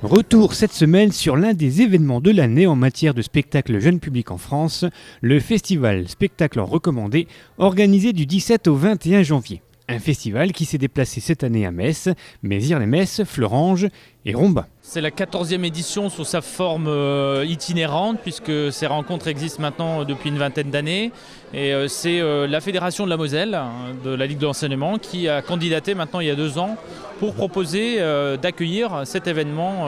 Retour cette semaine sur l'un des événements de l'année en matière de spectacle jeune public en France, le festival Spectacle recommandé, organisé du 17 au 21 janvier. Un festival qui s'est déplacé cette année à Metz, Mézières-les-Messes, Fleuranges et Romba. C'est la 14e édition sous sa forme itinérante, puisque ces rencontres existent maintenant depuis une vingtaine d'années. Et c'est la Fédération de la Moselle, de la Ligue de l'enseignement, qui a candidaté maintenant il y a 2 ans pour proposer d'accueillir cet événement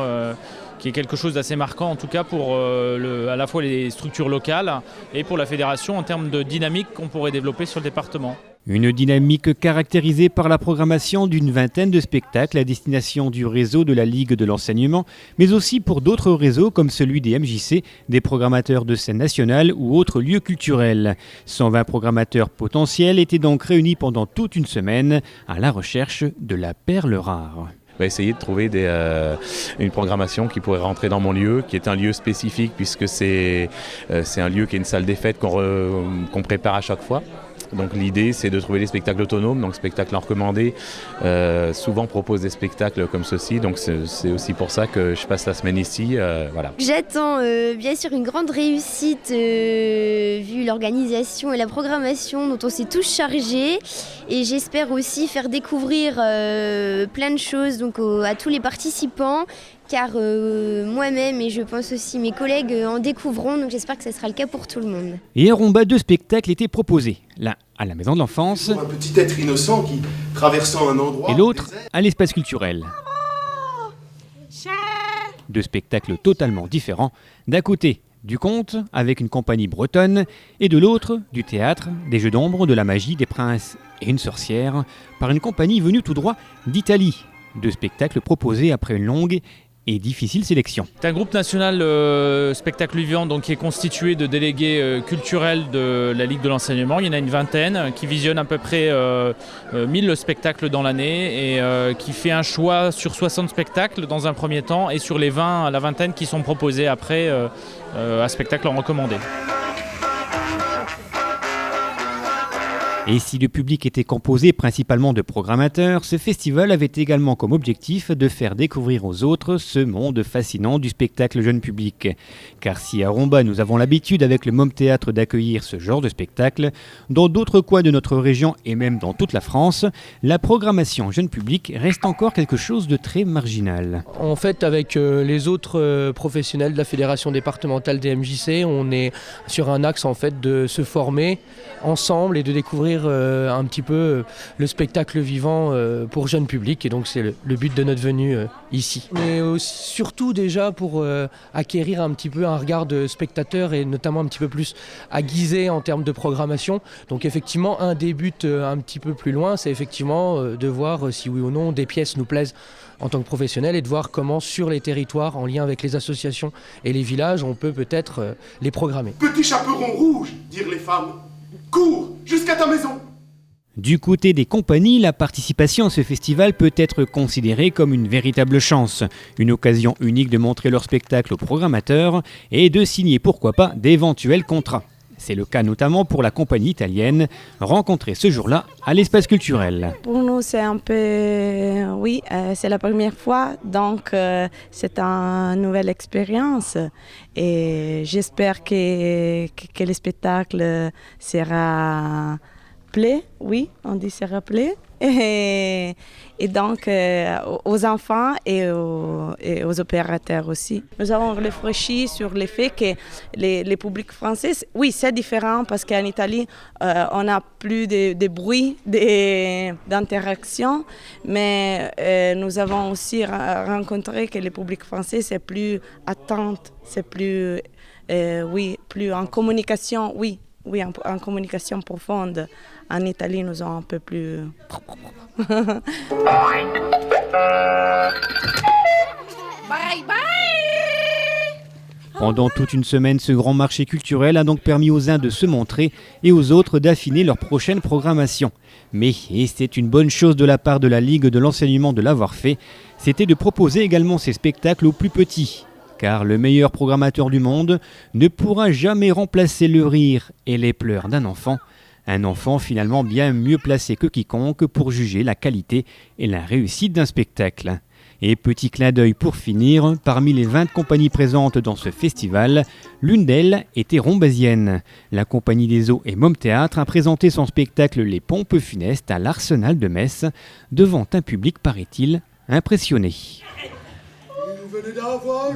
qui est quelque chose d'assez marquant en tout cas pour à la fois les structures locales et pour la fédération en termes de dynamique qu'on pourrait développer sur le département. Une dynamique caractérisée par la programmation d'une vingtaine de spectacles à destination du réseau de la Ligue de l'enseignement, mais aussi pour d'autres réseaux comme celui des MJC, des programmateurs de scène nationale ou autres lieux culturels. 120 programmateurs potentiels étaient donc réunis pendant toute une semaine à la recherche de la perle rare. On va essayer de trouver une programmation qui pourrait rentrer dans mon lieu, qui est un lieu spécifique puisque c'est un lieu qui est une salle des fêtes qu'on prépare à chaque fois. Donc l'idée c'est de trouver des spectacles autonomes, donc spectacles en recommandé, souvent proposent des spectacles comme ceci, donc c'est aussi pour ça que je passe la semaine ici. Voilà. J'attends bien sûr une grande réussite vu l'organisation et la programmation dont on s'est tous chargés, et j'espère aussi faire découvrir plein de choses donc, à tous les participants. Car moi-même et je pense aussi mes collègues en découvriront, donc j'espère que ce sera le cas pour tout le monde. Et à Romba, 2 spectacles étaient proposés. L'un à la Maison de l'Enfance, un petit être innocent qui, traversant un endroit, et l'autre à l'Espace culturel. 2 spectacles totalement différents. D'un côté, du conte avec une compagnie bretonne, et de l'autre, du théâtre, des jeux d'ombre, de la magie, des princes et une sorcière, par une compagnie venue tout droit d'Italie. 2 spectacles proposés après une longue et difficile sélection. C'est un groupe national spectacle vivant donc, qui est constitué de délégués culturels de la Ligue de l'enseignement. Il y en a une vingtaine qui visionnent à peu près 1000 spectacles dans l'année et qui fait un choix sur 60 spectacles dans un premier temps et sur les 20 à la vingtaine qui sont proposés après à spectacle en recommandé. Et si le public était composé principalement de programmateurs, ce festival avait également comme objectif de faire découvrir aux autres ce monde fascinant du spectacle jeune public. Car si à Romba nous avons l'habitude avec le Môme Théâtre d'accueillir ce genre de spectacle, dans d'autres coins de notre région et même dans toute la France, la programmation jeune public reste encore quelque chose de très marginal. En fait, avec les autres professionnels de la fédération départementale des MJC, on est sur un axe en fait de se former ensemble et de découvrir un petit peu le spectacle vivant pour jeune public, et donc c'est le but de notre venue ici. Mais surtout déjà pour acquérir un petit peu un regard de spectateur et notamment un petit peu plus aiguisé en termes de programmation. Donc effectivement un des buts un petit peu plus loin, c'est effectivement de voir si oui ou non des pièces nous plaisent en tant que professionnels et de voir comment sur les territoires, en lien avec les associations et les villages, on peut peut-être les programmer. Petit chaperon rouge, dirent les femmes. Cours jusqu'à ta maison. Du côté des compagnies, la participation à ce festival peut être considérée comme une véritable chance, une occasion unique de montrer leur spectacle aux programmateurs et de signer pourquoi pas d'éventuels contrats. C'est le cas notamment pour la compagnie italienne, rencontrée ce jour-là à l'espace culturel. Pour nous, c'est un peu, oui, c'est la première fois, donc c'est une nouvelle expérience. Et j'espère que le spectacle sera plaît, oui, on dit sera plaît. Et donc aux enfants et aux opérateurs aussi. Nous avons réfléchi sur le fait que les publics français, oui, c'est différent parce qu'en Italie, on a plus de bruit, d'interaction, mais nous avons aussi rencontré que le public français, c'est plus attente, c'est plus, oui, plus en communication, oui, en communication profonde. En Italie, nous sommes un peu plus... Bye bye. Pendant toute une semaine, ce grand marché culturel a donc permis aux uns de se montrer et aux autres d'affiner leur prochaine programmation. Mais, et c'est une bonne chose de la part de la Ligue de l'enseignement de l'avoir fait, c'était de proposer également ces spectacles aux plus petits. Car le meilleur programmateur du monde ne pourra jamais remplacer le rire et les pleurs d'un enfant. Un enfant finalement bien mieux placé que quiconque pour juger la qualité et la réussite d'un spectacle. Et petit clin d'œil pour finir, parmi les 20 compagnies présentes dans ce festival, l'une d'elles était rombasienne. La Compagnie des Eaux et Môme Théâtre a présenté son spectacle Les Pompes Funestes à l'Arsenal de Metz, devant un public, paraît-il, impressionné. Vous venez d'avoir